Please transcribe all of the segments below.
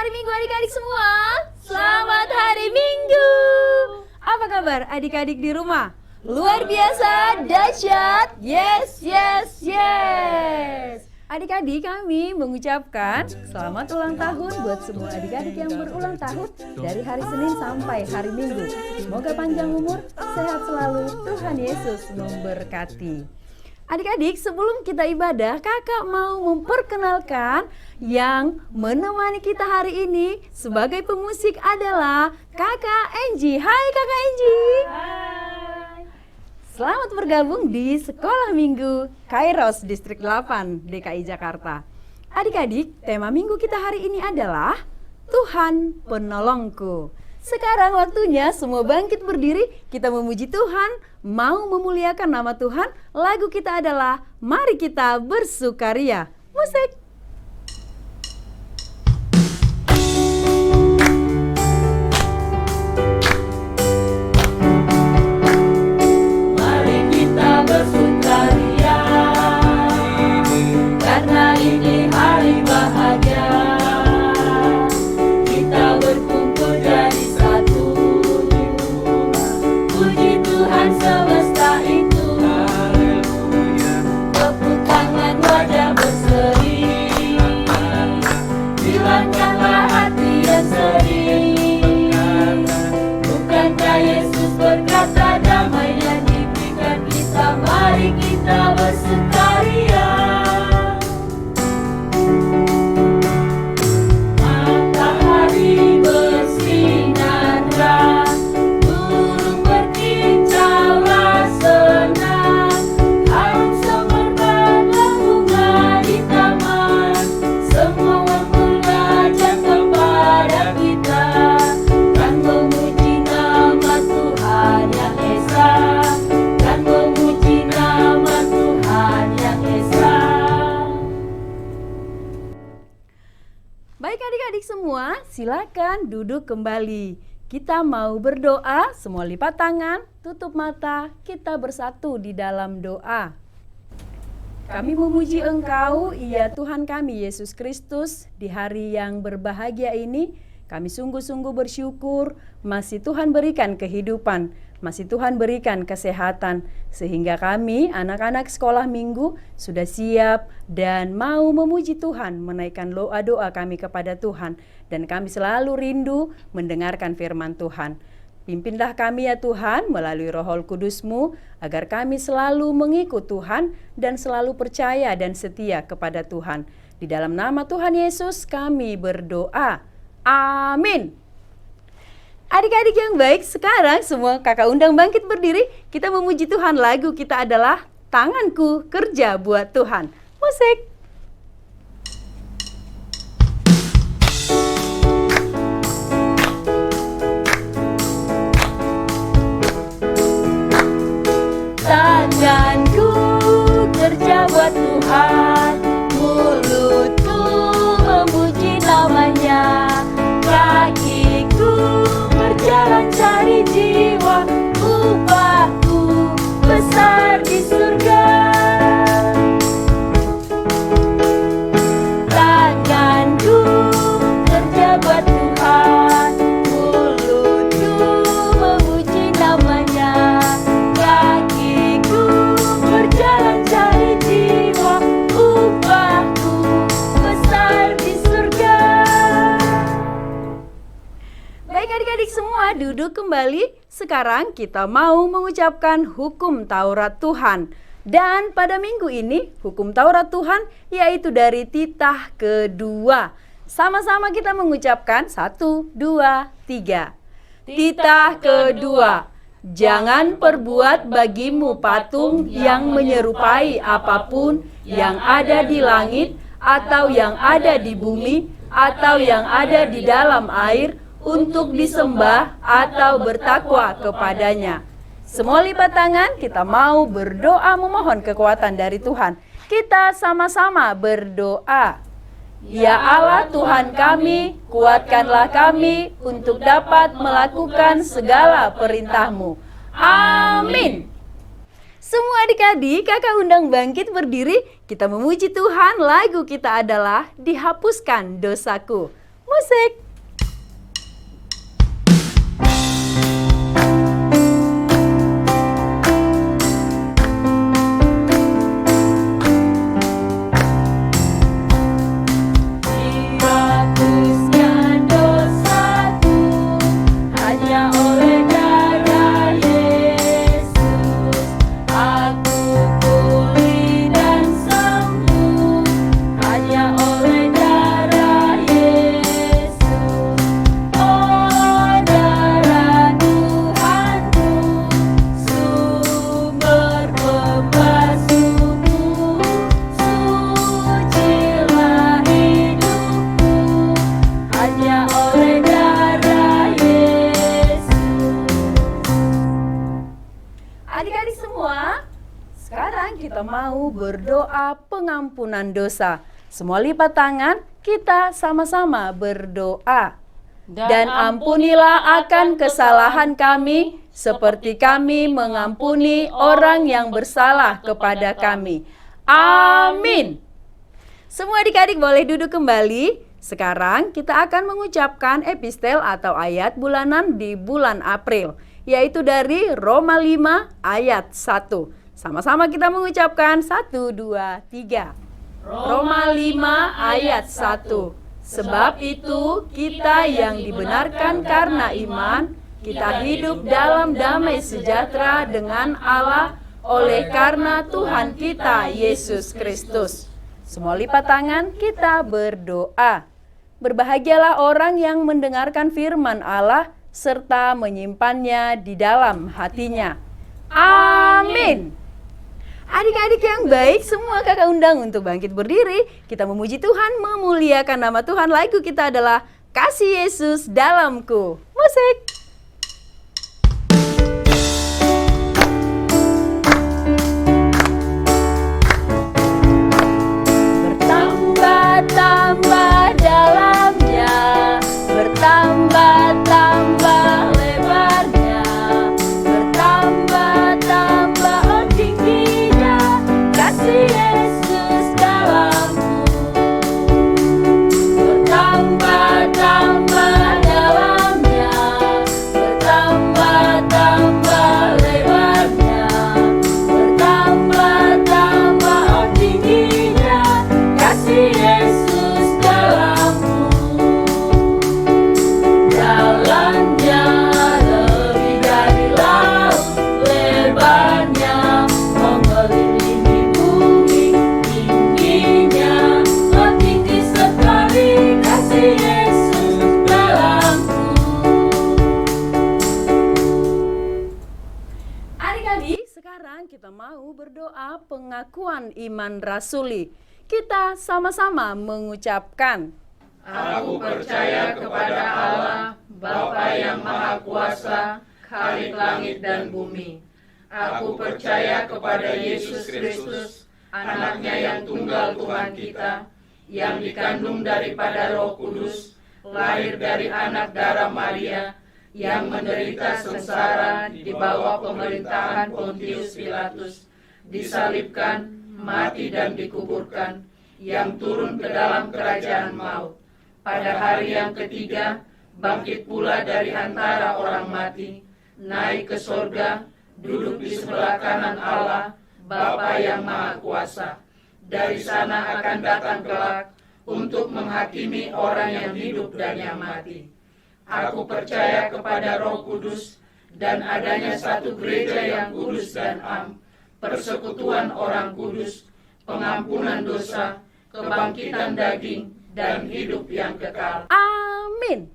hari Minggu adik-adik semua. Selamat hari Minggu. Apa kabar adik-adik di rumah? Luar biasa, dahsyat. Yes, yes, yes. Adik-adik, kami mengucapkan selamat ulang tahun buat semua adik-adik yang berulang tahun dari hari Senin sampai hari Minggu. Semoga panjang umur, sehat selalu, Tuhan Yesus memberkati. Adik-adik, sebelum kita ibadah, kakak mau memperkenalkan yang menemani kita hari ini sebagai pemusik adalah kakak Enji. Hai kakak Enji. Hai. Selamat bergabung di Sekolah Minggu Kairos Distrik 8 DKI Jakarta. Adik-adik, tema minggu kita hari ini adalah Tuhan Penolongku. Sekarang waktunya semua bangkit berdiri, kita memuji Tuhan, mau memuliakan nama Tuhan. Lagu kita adalah Mari Kita Bersukaria. Musik. Mari kita bersukaria, karena ini hari bahagia. Kita berkumpul jadi satu, puji Tuhan semesta itu. Tepuk tangan wajah berseri, hilangkanlah hati yang sedih. Bukankah Yesus berkata damai yang diberikan kita? Mari kita bersukaria. Matahari bersinar, burung berkicaulah senang, harum semerbak bunga di taman. Semua mengajak kepada kita, kan memuji nama Tuhan yang Esa, kan memuji nama Tuhan yang Esa. Baik adik-adik semua, silakan duduk kembali. Kita mau berdoa, semua lipat tangan, tutup mata, kita bersatu di dalam doa. Kami memuji Engkau, ya Tuhan kami Yesus Kristus, di hari yang berbahagia ini. Kami sungguh-sungguh bersyukur, masih Tuhan berikan kehidupan, masih Tuhan berikan kesehatan, sehingga kami anak-anak sekolah minggu sudah siap dan mau memuji Tuhan, menaikkan doa-doa kami kepada Tuhan, dan kami selalu rindu mendengarkan firman Tuhan. Pimpinlah kami ya Tuhan melalui Roh Kudus-Mu, agar kami selalu mengikut Tuhan dan selalu percaya dan setia kepada Tuhan. Di dalam nama Tuhan Yesus kami berdoa. Amin. Adik-adik yang baik, sekarang semua kakak undang bangkit berdiri. Kita memuji Tuhan, lagu kita adalah Tanganku Kerja Buat Tuhan. Musik. Tanganku kerja buat Tuhan, mulutku memuji namanya, kakiku berjalan cari jiwa, upahku besar di surga. Tanganku kerja buat Tuhan, mulutku memuji namanya, kakiku berjalan cari jiwa, upahku besar di surga. Baik adik-adik semua, duduk kembali. Sekarang kita mau mengucapkan hukum Taurat Tuhan. Dan pada minggu ini, hukum Taurat Tuhan yaitu dari titah kedua. Sama-sama kita mengucapkan 1, 2, 3. Titah kedua. Jangan perbuat bagimu patung yang menyerupai apapun yang ada di langit, atau yang ada di bumi, atau yang ada di dalam air, untuk disembah atau bertakwa kepadanya. Semua lipat tangan, kita mau berdoa memohon kekuatan dari Tuhan. Kita sama-sama berdoa. Ya Allah Tuhan kami, kuatkanlah kami untuk dapat melakukan segala perintah-Mu. Amin. Semua adik-adik, kakak undang bangkit berdiri. Kita memuji Tuhan, lagu kita adalah Dihapuskan Dosaku. Musik. Dihapusnya dosaku hanya oleh darah Yesus. Aku pulih dan sembuh hanya oleh darah Yesus. Oh, darah Tuhanku, sumber pembasuhku, sucilah hidupku hanya oleh darah Yesus. Adik-adik semua, sekarang kita mau berdoa pengampunan dosa. Semua lipat tangan, kita sama-sama berdoa. Dan ampunilah akan kesalahan kami, seperti kami mengampuni orang yang bersalah kepada kami. Amin. Semua adik-adik boleh duduk kembali. Sekarang kita akan mengucapkan epistel atau ayat bulanan di bulan April, yaitu dari Roma 5 ayat 1. Sama-sama kita mengucapkan 1, 2, 3. Roma 5 ayat 1. Sebab itu kita yang dibenarkan karena iman, kita hidup dalam damai sejahtera dengan Allah oleh karena Tuhan kita Yesus Kristus. Semua lipat tangan, kita berdoa. Berbahagialah orang yang mendengarkan firman Allah serta menyimpannya di dalam hatinya. Amin. Adik-adik yang baik, semua kakak undang untuk bangkit berdiri. Kita memuji Tuhan, memuliakan nama Tuhan. Lagu kita adalah Kasih Yesus Dalamku. Musik. Bertambah-tambah dalamnya, bertambah-tambah lebarnya, bertambah-tambah tingginya, kasih Yesus dalamku. Bertambah-tambah dalamnya, bertambah-tambah lebarnya, bertambah-tambah tingginya, kasih Yesus dalamku. Jalannya lebih dari laut, lebarnya mengelilingi bumi, tingginya tinggi sekali, kasih Yesus dalamku. Adik-adik, sekarang kita mau berdoa pengakuan iman rasuli. Kita sama-sama mengucapkan, Aku percaya kepada Allah, Bapa yang Maha Kuasa, Khalik langit dan bumi. Aku percaya kepada Yesus Kristus, anaknya yang tunggal Tuhan kita, yang dikandung daripada Roh Kudus, lahir dari anak darah Maria, yang menderita sengsara di bawah pemerintahan Pontius Pilatus, disalibkan, mati dan dikuburkan, yang turun ke dalam kerajaan maut. Pada hari yang ketiga, bangkit pula dari antara orang mati, naik ke sorga, duduk di sebelah kanan Allah, Bapa yang Maha Kuasa. Dari sana akan datang kelak untuk menghakimi orang yang hidup dan yang mati. Aku percaya kepada Roh Kudus dan adanya satu gereja yang kudus dan am, persekutuan orang kudus, pengampunan dosa, kebangkitan daging, dan hidup yang kekal. amin.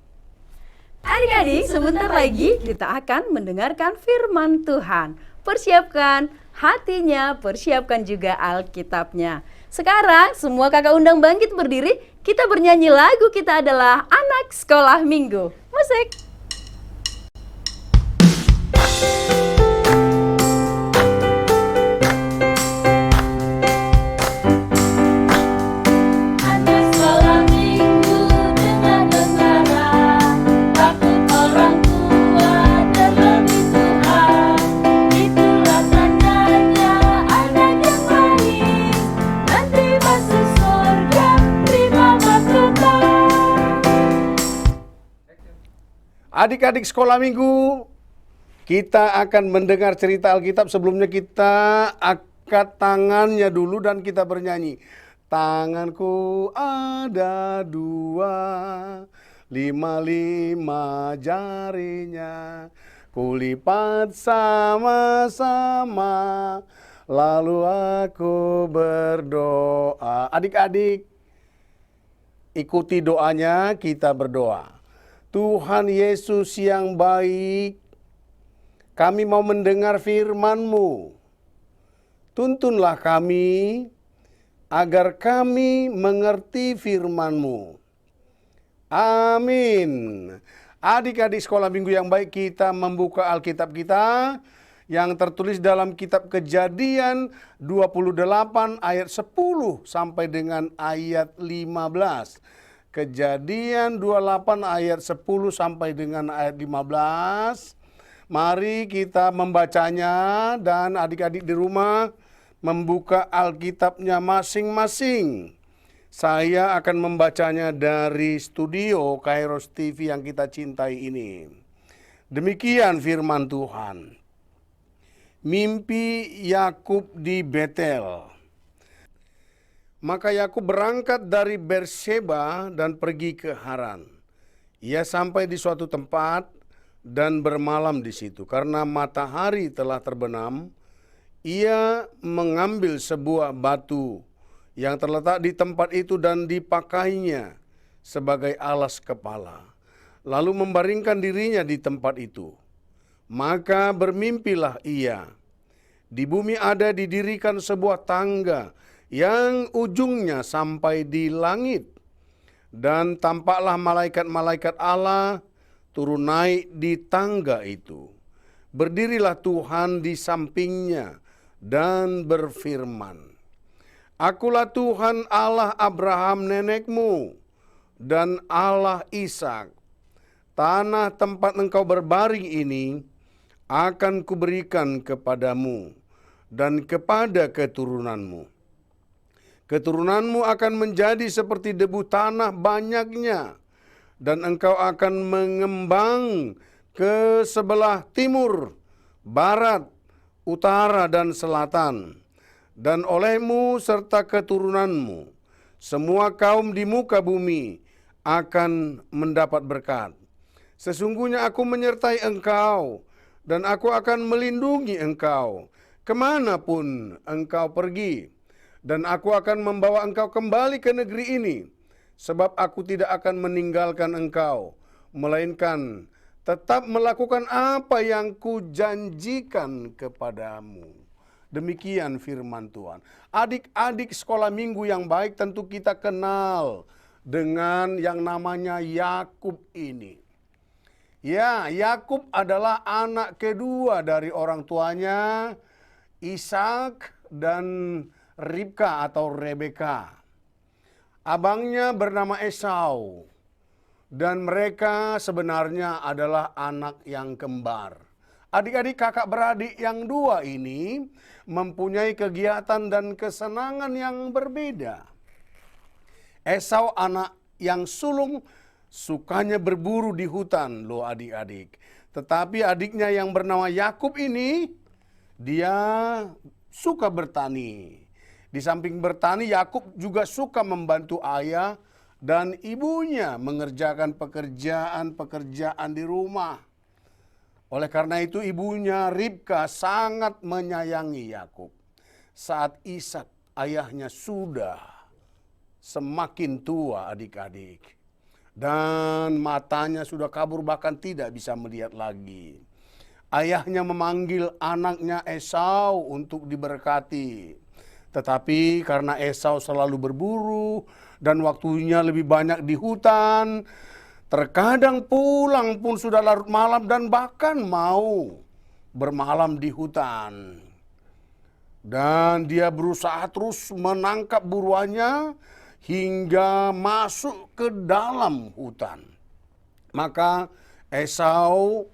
Adik-adik, sebentar lagi kita akan mendengarkan firman Tuhan. Persiapkan hatinya, persiapkan juga Alkitabnya. Sekarang semua kakak undang bangkit berdiri, kita bernyanyi lagu kita adalah Anak Sekolah Minggu. Musik. Anak sekolah minggu dengan tentara, takut orang tua terlebih Tuhan. Itulah tandanya anak yang manis, nanti masuk surga terima mahkota. Adik-adik sekolah minggu, kita akan mendengar cerita Alkitab. Sebelumnya kita angkat tangannya dulu dan kita bernyanyi. Tanganku ada dua, lima jarinya, kulipat sama-sama, lalu aku berdoa. Adik-adik, ikuti doanya, kita berdoa. Tuhan Yesus yang baik, kami mau mendengar firman-Mu. Tuntunlah kami agar kami mengerti firman-Mu. Amin. Adik-adik sekolah minggu yang baik, kita membuka Alkitab kita yang tertulis dalam kitab Kejadian 28 ayat 10 sampai dengan ayat 15. Kejadian 28 ayat 10 sampai dengan ayat 15. Mari kita membacanya dan adik-adik di rumah membuka Alkitabnya masing-masing. Saya akan membacanya dari studio Kairos TV yang kita cintai ini. Demikian firman Tuhan. Mimpi Yakub di Betel. Maka Yakub berangkat dari Berseba dan pergi ke Haran. Ia sampai di suatu tempat dan bermalam di situ. Karena matahari telah terbenam, ia mengambil sebuah batu yang terletak di tempat itu dan dipakainya sebagai alas kepala. Lalu membaringkan dirinya di tempat itu. Maka bermimpilah ia. Di bumi ada didirikan sebuah tangga yang ujungnya sampai di langit. Dan tampaklah malaikat-malaikat Allah turun naik di tangga itu. Berdirilah Tuhan di sampingnya dan berfirman, Akulah Tuhan Allah Abraham nenekmu dan Allah Ishak. Tanah tempat engkau berbaring ini akan kuberikan kepadamu dan kepada keturunanmu. Keturunanmu akan menjadi seperti debu tanah banyaknya, dan engkau akan mengembang ke sebelah timur, barat, utara, dan selatan. Dan olehmu serta keturunanmu, semua kaum di muka bumi akan mendapat berkat. Sesungguhnya aku menyertai engkau, dan aku akan melindungi engkau kemanapun engkau pergi. Dan aku akan membawa engkau kembali ke negeri ini, sebab aku tidak akan meninggalkan engkau, melainkan tetap melakukan apa yang kujanjikan kepadamu. Demikian firman Tuhan. Adik-adik sekolah minggu yang baik, tentu kita kenal dengan yang namanya Yakub ini. Ya, Yakub adalah anak kedua dari orang tuanya, Ishak dan Ribka atau Rebeka. Abangnya bernama Esau, dan mereka sebenarnya adalah anak yang kembar. Adik-adik kakak beradik yang dua ini mempunyai kegiatan dan kesenangan yang berbeda. Esau anak yang sulung, sukanya berburu di hutan loh adik-adik. Tetapi adiknya yang bernama Yakub ini, dia suka bertani. Di samping bertani, Yakub juga suka membantu ayah dan ibunya mengerjakan pekerjaan-pekerjaan di rumah. Oleh karena itu ibunya Ribka sangat menyayangi Yakub. Saat Ishak ayahnya sudah semakin tua adik-adik. Dan matanya sudah kabur, bahkan tidak bisa melihat lagi. Ayahnya memanggil anaknya Esau untuk diberkati. Tetapi karena Esau selalu berburu dan waktunya lebih banyak di hutan, terkadang pulang pun sudah larut malam dan bahkan mau bermalam di hutan. Dan dia berusaha terus menangkap buruannya hingga masuk ke dalam hutan. Maka Esau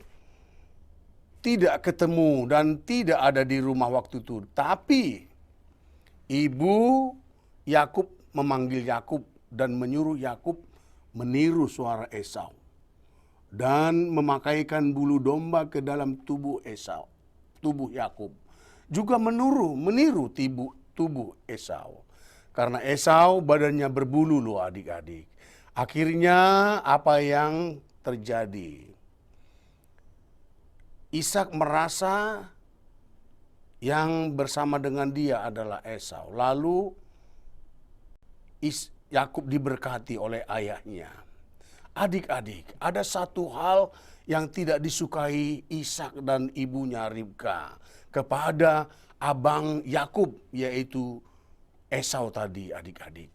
tidak ketemu dan tidak ada di rumah waktu itu. Tapi ibu Yakub memanggil Yakub dan menyuruh Yakub meniru suara Esau. dan memakaikan bulu domba ke dalam tubuh Yakub. Juga meniru tubuh Esau. Karena Esau badannya berbulu loh adik-adik. Akhirnya apa yang terjadi? Ishak merasa yang bersama dengan dia adalah Esau. Lalu Yakub diberkati oleh ayahnya. Adik-adik, ada satu hal yang tidak disukai Ishak dan ibunya Ribka kepada abang Yakub, yaitu Esau tadi, adik-adik.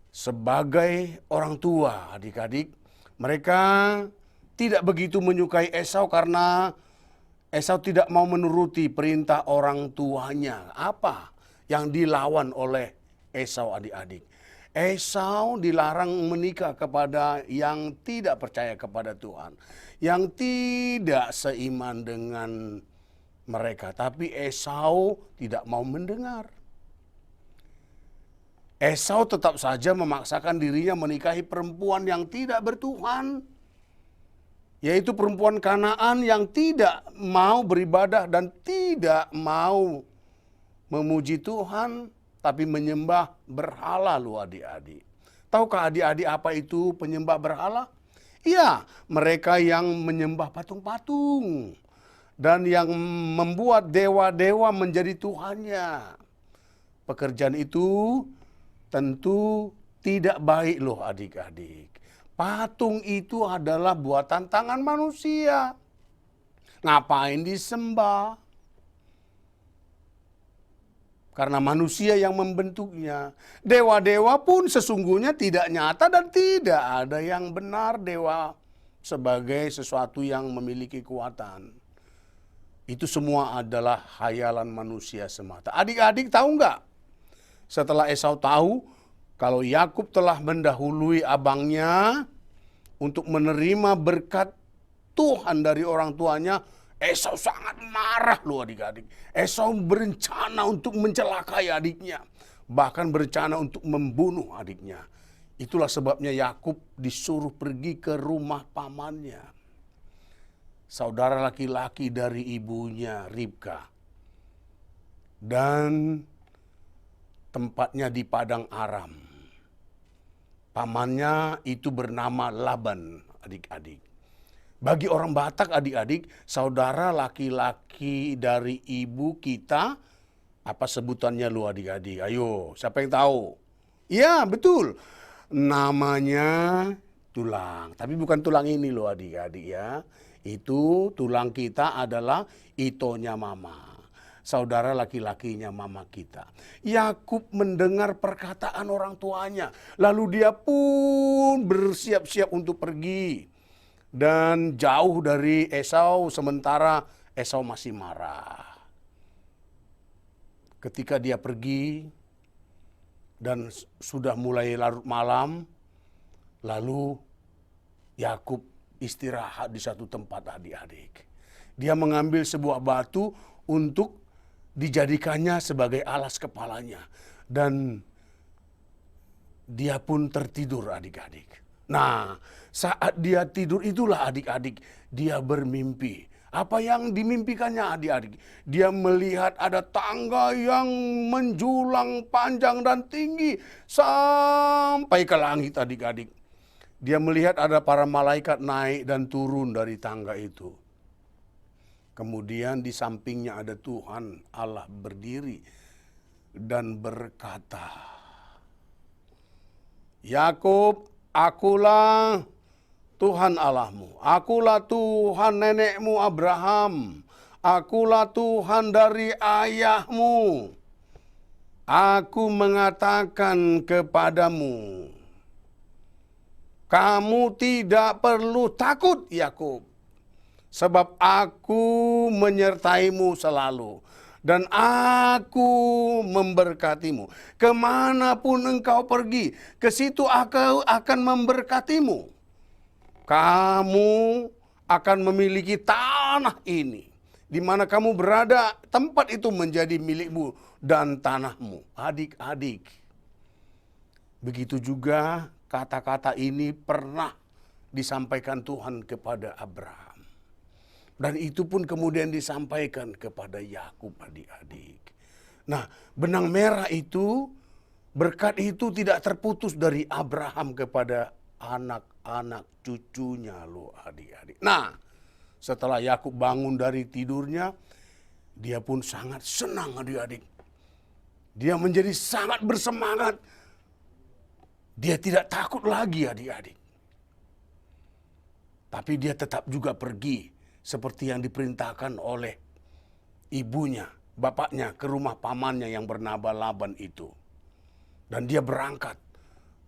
Sebagai orang tua, adik-adik, mereka tidak begitu menyukai Esau karena Esau tidak mau menuruti perintah orang tuanya. Apa yang dilawan oleh Esau, adik-adik? Esau dilarang menikah kepada yang tidak percaya kepada Tuhan, yang tidak seiman dengan mereka. Tapi Esau tidak mau mendengar. Esau tetap saja memaksakan dirinya menikahi perempuan yang tidak bertuhan, yaitu perempuan Kanaan yang tidak mau beribadah dan tidak mau memuji Tuhan, tapi menyembah berhala loh adik-adik. Tahukah adik-adik apa itu penyembah berhala? Iya, mereka yang menyembah patung-patung dan yang membuat dewa-dewa menjadi tuhannya. Pekerjaan itu tentu tidak baik loh adik-adik. Patung itu adalah buatan tangan manusia. Ngapain disembah? Karena manusia yang membentuknya. Dewa-dewa pun sesungguhnya tidak nyata dan tidak ada yang benar dewa sebagai sesuatu yang memiliki kekuatan. Itu semua adalah khayalan manusia semata. Adik-adik tahu nggak? Setelah Esau tahu kalau Yakub telah mendahului abangnya untuk menerima berkat Tuhan dari orang tuanya, Esau sangat marah loh adik-adik. Esau berencana untuk mencelakai adiknya. Bahkan berencana untuk membunuh adiknya. Itulah sebabnya Yakub disuruh pergi ke rumah pamannya, saudara laki-laki dari ibunya Ribka. Dan tempatnya di padang Aram. Pamannya itu bernama Laban, adik-adik. Bagi orang Batak, adik-adik, saudara laki-laki dari ibu kita, apa sebutannya lu adik-adik? Ayo, siapa yang tahu? Iya, betul. Namanya tulang. Tapi bukan tulang ini loh adik-adik ya. Itu tulang kita adalah itonya mama. Saudara laki-lakinya mama kita. Yakub mendengar perkataan orang tuanya. Lalu dia pun bersiap-siap untuk pergi. Dan jauh dari Esau, sementara Esau masih marah. Ketika dia pergi dan sudah mulai larut malam, lalu Yakub istirahat di satu tempat adik-adik. Dia mengambil sebuah batu untuk dijadikannya sebagai alas kepalanya. Dan dia pun tertidur adik-adik. Nah, saat dia tidur itulah adik-adik dia bermimpi. Apa yang dimimpikannya adik-adik? Dia melihat ada tangga yang menjulang panjang dan tinggi sampai ke langit adik-adik. Dia melihat ada para malaikat naik dan turun dari tangga itu. Kemudian di sampingnya ada Tuhan Allah berdiri dan berkata, Yakub, akulah Tuhan Allahmu, akulah Tuhan nenekmu Abraham, akulah Tuhan dari ayahmu. Aku mengatakan kepadamu, kamu tidak perlu takut Yakub, sebab aku menyertaimu selalu. Dan aku memberkatimu. Kemanapun engkau pergi, ke situ aku akan memberkatimu. Kamu akan memiliki tanah ini. Di mana kamu berada, tempat itu menjadi milikmu dan tanahmu. Adik-adik, begitu juga kata-kata ini pernah disampaikan Tuhan kepada Abraham. Dan itu pun kemudian disampaikan kepada Yakub, adik-adik. Nah, benang merah itu, berkat itu tidak terputus dari Abraham kepada anak-anak cucunya loh, adik-adik. Nah, setelah Yakub bangun dari tidurnya, dia pun sangat senang, adik-adik. Dia menjadi sangat bersemangat. Dia tidak takut lagi, adik-adik. Tapi dia tetap juga pergi seperti yang diperintahkan oleh ibunya, bapaknya ke rumah pamannya yang bernama Laban itu. Dan dia berangkat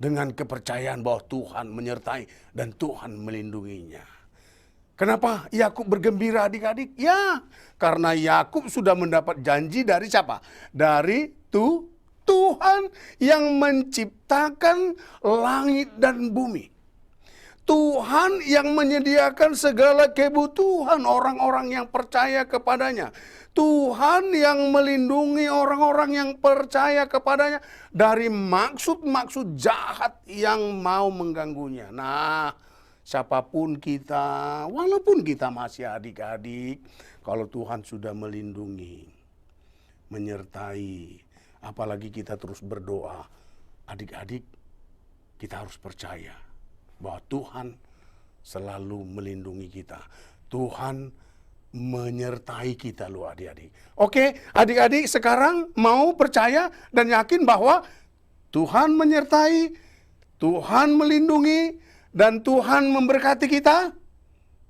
dengan kepercayaan bahwa Tuhan menyertai dan Tuhan melindunginya. Kenapa Yakub bergembira, adik-adik? Ya, karena Yakub sudah mendapat janji dari siapa? Dari Tuhan yang menciptakan langit dan bumi. Tuhan yang menyediakan segala kebutuhan orang-orang yang percaya kepadanya. Tuhan yang melindungi orang-orang yang percaya kepadanya dari maksud-maksud jahat yang mau mengganggunya. Nah, siapapun kita, walaupun kita masih adik-adik, kalau Tuhan sudah melindungi, menyertai, apalagi kita terus berdoa, adik-adik, kita harus percaya bahwa Tuhan selalu melindungi kita. Tuhan menyertai kita loh, adik-adik. Oke, adik-adik sekarang mau percaya dan yakin bahwa Tuhan menyertai, Tuhan melindungi, dan Tuhan memberkati kita?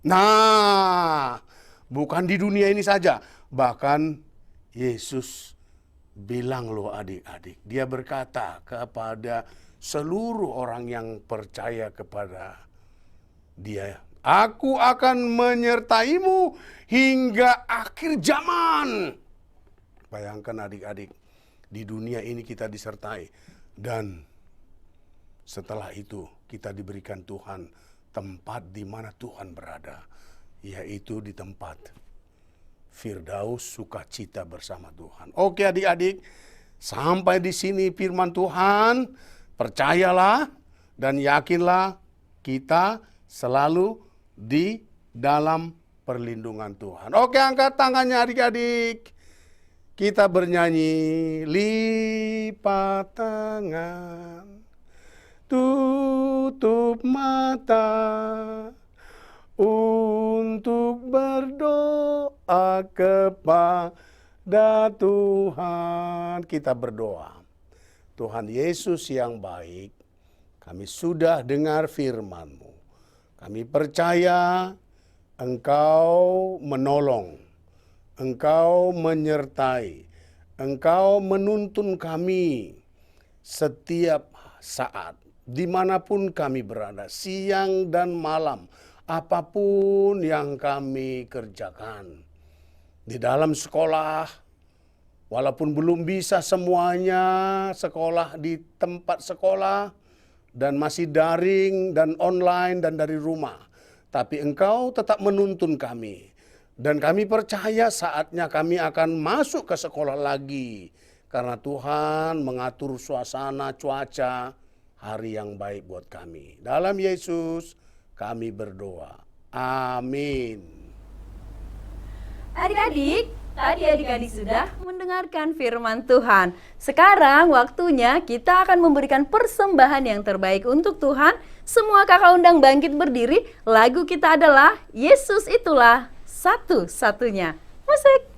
Nah, bukan di dunia ini saja. Bahkan Yesus bilang loh, adik-adik. Dia berkata kepada seluruh orang yang percaya kepada Dia, Aku akan menyertaimu hingga akhir zaman. Bayangkan adik-adik, di dunia ini kita disertai. Dan setelah itu kita diberikan Tuhan tempat di mana Tuhan berada. Yaitu di tempat Firdaus, sukacita bersama Tuhan. Oke adik-adik, sampai di sini firman Tuhan. Percayalah dan yakinlah kita selalu di dalam perlindungan Tuhan. Oke, angkat tangannya adik-adik. Kita bernyanyi, lipat tangan, tutup mata, untuk berdoa kepada Tuhan. Kita berdoa. Tuhan Yesus yang baik, kami sudah dengar firman-Mu. Kami percaya Engkau menolong, Engkau menyertai, Engkau menuntun kami setiap saat, dimanapun kami berada, siang dan malam, apapun yang kami kerjakan. Di dalam sekolah, walaupun belum bisa semuanya sekolah di tempat sekolah dan masih daring dan online dan dari rumah. Tapi Engkau tetap menuntun kami. Dan kami percaya saatnya kami akan masuk ke sekolah lagi. Karena Tuhan mengatur suasana cuaca hari yang baik buat kami. Dalam Yesus kami berdoa. Amin. Adik-adik, tadi adik-adik sudah mendengarkan firman Tuhan. Sekarang waktunya kita akan memberikan persembahan yang terbaik untuk Tuhan. Semua kakak undang bangkit berdiri. Lagu kita adalah Yesus Itulah Satu-Satunya. Musik.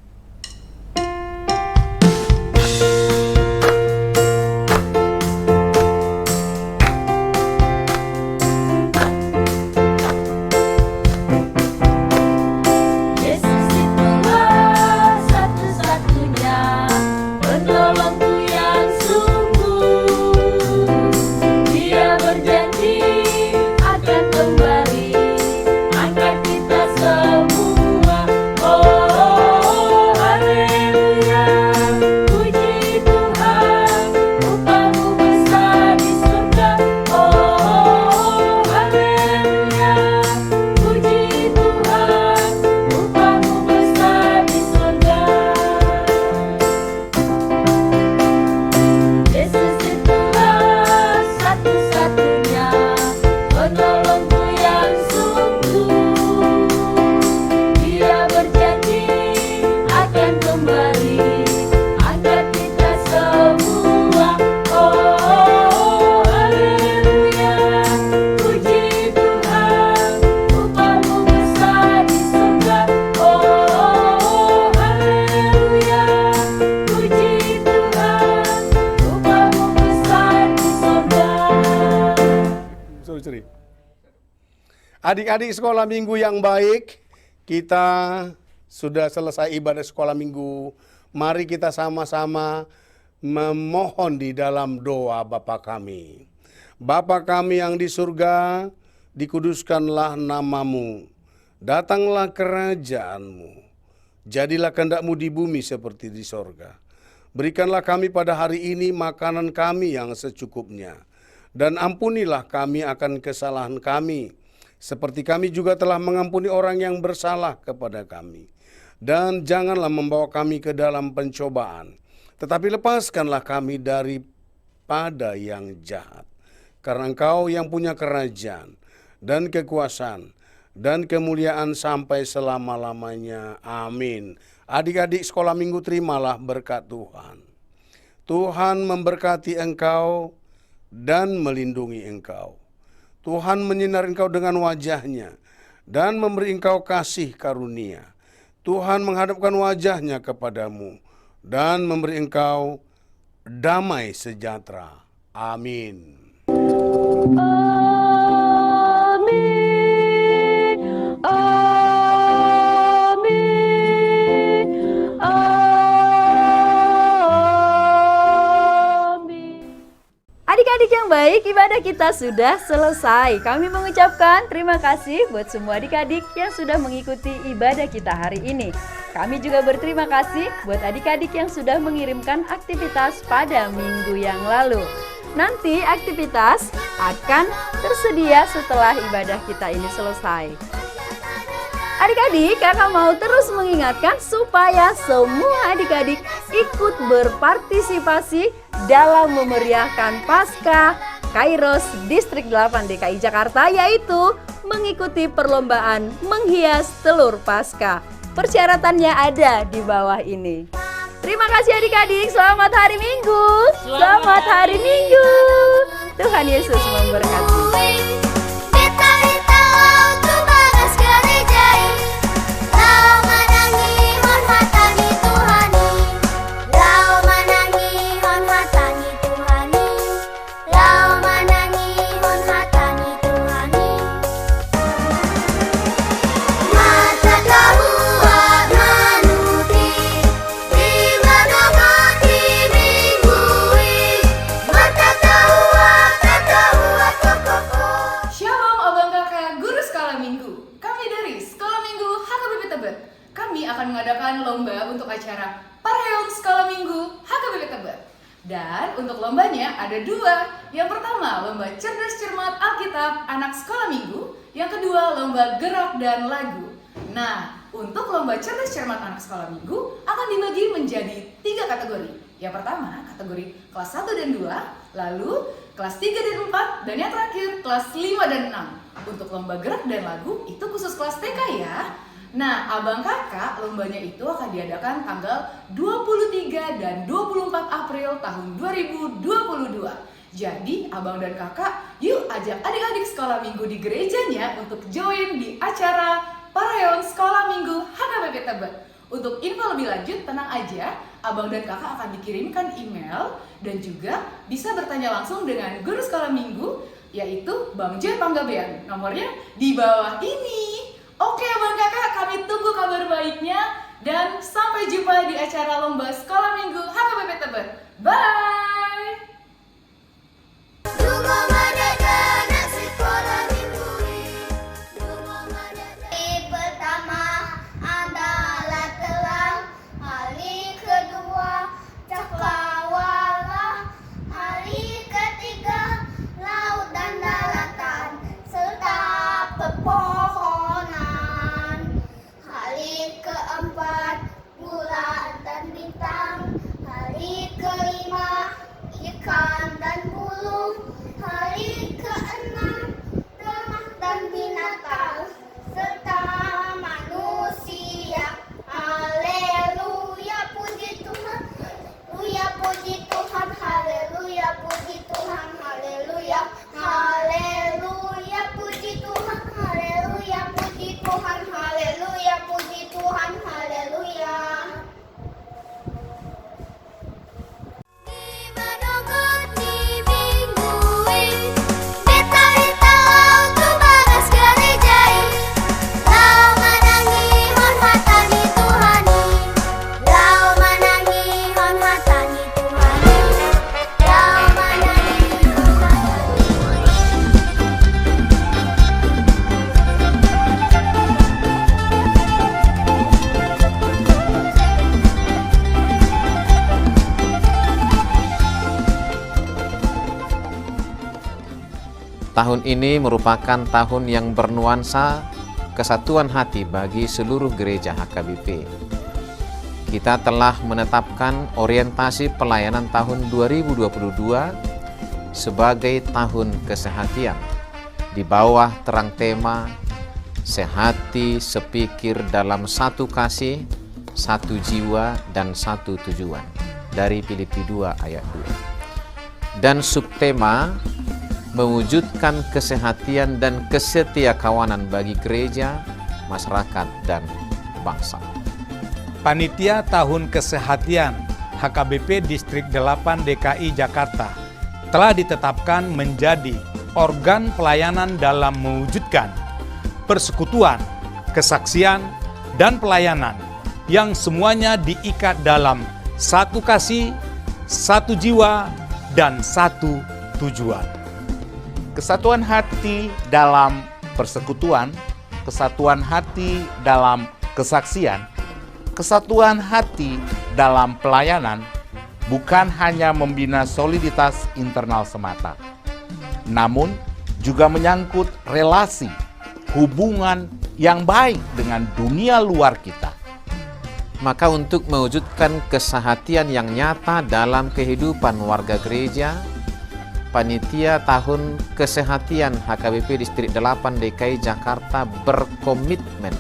Oh Adik-adik sekolah minggu yang baik, kita sudah selesai ibadah sekolah minggu. Mari kita sama-sama memohon di dalam doa Bapa kami. Bapa kami yang di surga, dikuduskanlah namamu. Datanglah kerajaanmu. Jadilah kehendak-mu di bumi seperti di sorga. Berikanlah kami pada hari ini makanan kami yang secukupnya. Dan ampunilah kami akan kesalahan kami, seperti kami juga telah mengampuni orang yang bersalah kepada kami. Dan janganlah membawa kami ke dalam pencobaan, tetapi lepaskanlah kami daripada yang jahat. Karena Engkau yang punya kerajaan dan kekuasaan dan kemuliaan sampai selama-lamanya. Amin. Adik-adik sekolah minggu, terimalah berkat Tuhan. Tuhan memberkati engkau dan melindungi engkau. Tuhan menyinari engkau dengan wajah-Nya dan memberi engkau kasih karunia. Tuhan menghadapkan wajah-Nya kepadamu dan memberi engkau damai sejahtera. Amin. Amin, amin, amin. Adik-adik yang baik, ibadah kita sudah selesai. Kami mengucapkan terima kasih buat semua adik-adik yang sudah mengikuti ibadah kita hari ini. Kami juga berterima kasih buat adik-adik yang sudah mengirimkan aktivitas pada minggu yang lalu. Nanti aktivitas akan tersedia setelah ibadah kita ini selesai. Adik-adik, kakak mau terus mengingatkan supaya semua adik-adik ikut berpartisipasi dalam memeriahkan Paskah Kairos Distrik 8 DKI Jakarta, yaitu mengikuti perlombaan menghias telur Paskah. Persyaratannya ada di bawah ini. Terima kasih adik-adik, selamat hari Minggu. Selamat hari Minggu. Tuhan Yesus memberkati. Shalom abang kakak guru sekolah minggu. Kami dari Sekolah Minggu HKBP Tebet. Kami akan mengadakan lomba untuk acara Parayon Sekolah Minggu HKBP Tebet. Dan untuk lombanya ada dua. Yang pertama lomba cerdas cermat Alkitab anak sekolah minggu. Yang kedua lomba gerak dan lagu. Nah, untuk lomba cerdas cermat anak sekolah minggu akan dibagi menjadi 3 kategori. Yang pertama kategori kelas 1 dan 2, lalu kelas 3 dan 4, dan yang terakhir kelas 5 dan 6. Untuk lomba gerak dan lagu itu khusus kelas TK ya. Nah, abang kakak lombanya itu akan diadakan tanggal 23 dan 24 April tahun 2022. Jadi abang dan kakak yuk ajak adik-adik sekolah minggu di gerejanya untuk join di acara Parayon Sekolah Minggu HKBP Tebet. Untuk info lebih lanjut tenang aja, abang dan kakak akan dikirimkan email dan juga bisa bertanya langsung dengan guru sekolah minggu yaitu Bang Joy Panggabean. Nomornya di bawah ini. Oke abang kakak, kami tunggu kabar baiknya dan sampai jumpa di acara lomba sekolah minggu HKBP Tebet. Bye! Pertama adalah telang, hari kedua cakrawala, hari ketiga laut dan daratan serta pepohonan, hari keempat bulan dan bintang, hari kelima tahun ini merupakan tahun yang bernuansa kesatuan hati bagi seluruh gereja HKBP. Kita telah menetapkan orientasi pelayanan tahun 2022 sebagai tahun kesehatian di bawah terang tema sehati sepikir dalam satu kasih, satu jiwa, dan satu tujuan dari Filipi 2 ayat 2. Dan subtema mewujudkan kesehatian dan kesetiakawanan bagi gereja, masyarakat, dan bangsa. Panitia Tahun Kesehatian HKBP Distrik 8 DKI Jakarta telah ditetapkan menjadi organ pelayanan dalam mewujudkan persekutuan, kesaksian, dan pelayanan yang semuanya diikat dalam satu kasih, satu jiwa, dan satu tujuan. Kesatuan hati dalam persekutuan, kesatuan hati dalam kesaksian, kesatuan hati dalam pelayanan bukan hanya membina soliditas internal semata, namun juga menyangkut relasi, hubungan yang baik dengan dunia luar kita. Maka untuk mewujudkan kesehatian yang nyata dalam kehidupan warga gereja, Panitia Tahun Kesehatian HKBP Distrik 8 DKI Jakarta berkomitmen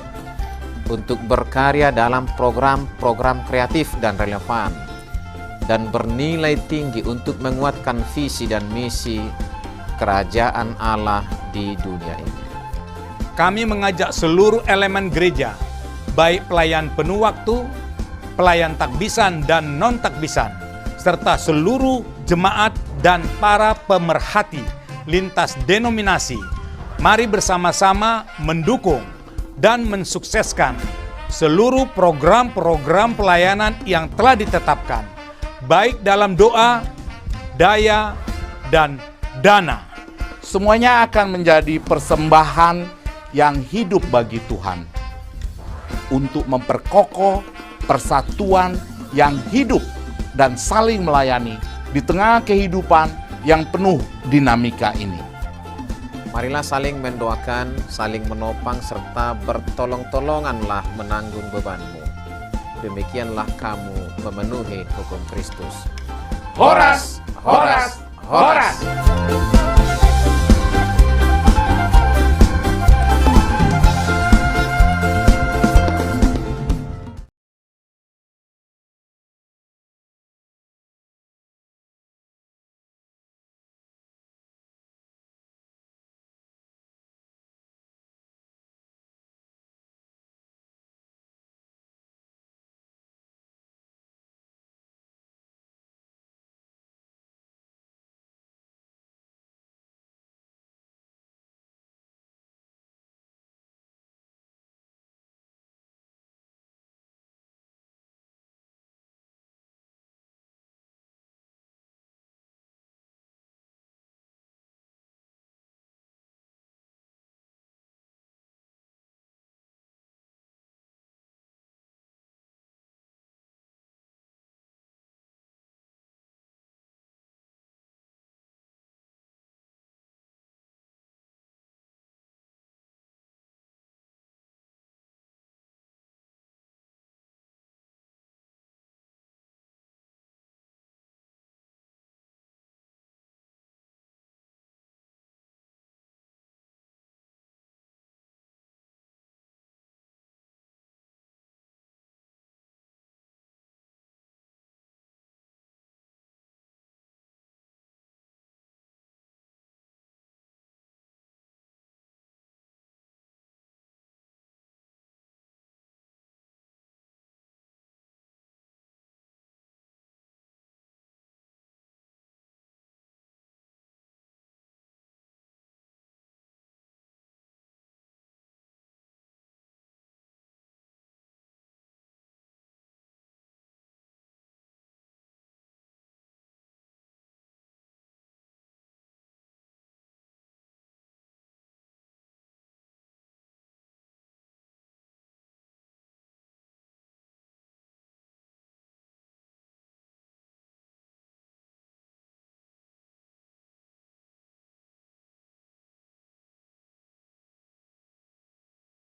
untuk berkarya dalam program-program kreatif dan relevan dan bernilai tinggi untuk menguatkan visi dan misi kerajaan Allah di dunia ini. Kami mengajak seluruh elemen gereja, baik pelayan penuh waktu, pelayan takbisan dan non-takbisan, serta seluruh jemaat dan para pemerhati lintas denominasi, mari bersama-sama mendukung dan mensukseskan seluruh program-program pelayanan yang telah ditetapkan, baik dalam doa, daya, dan dana. Semuanya akan menjadi persembahan yang hidup bagi Tuhan untuk memperkokoh persatuan yang hidup dan saling melayani di tengah kehidupan yang penuh dinamika ini. Marilah saling mendoakan, saling menopang, serta bertolong-tolonganlah menanggung bebanmu. Demikianlah kamu memenuhi hukum Kristus. Horas, horas, horas!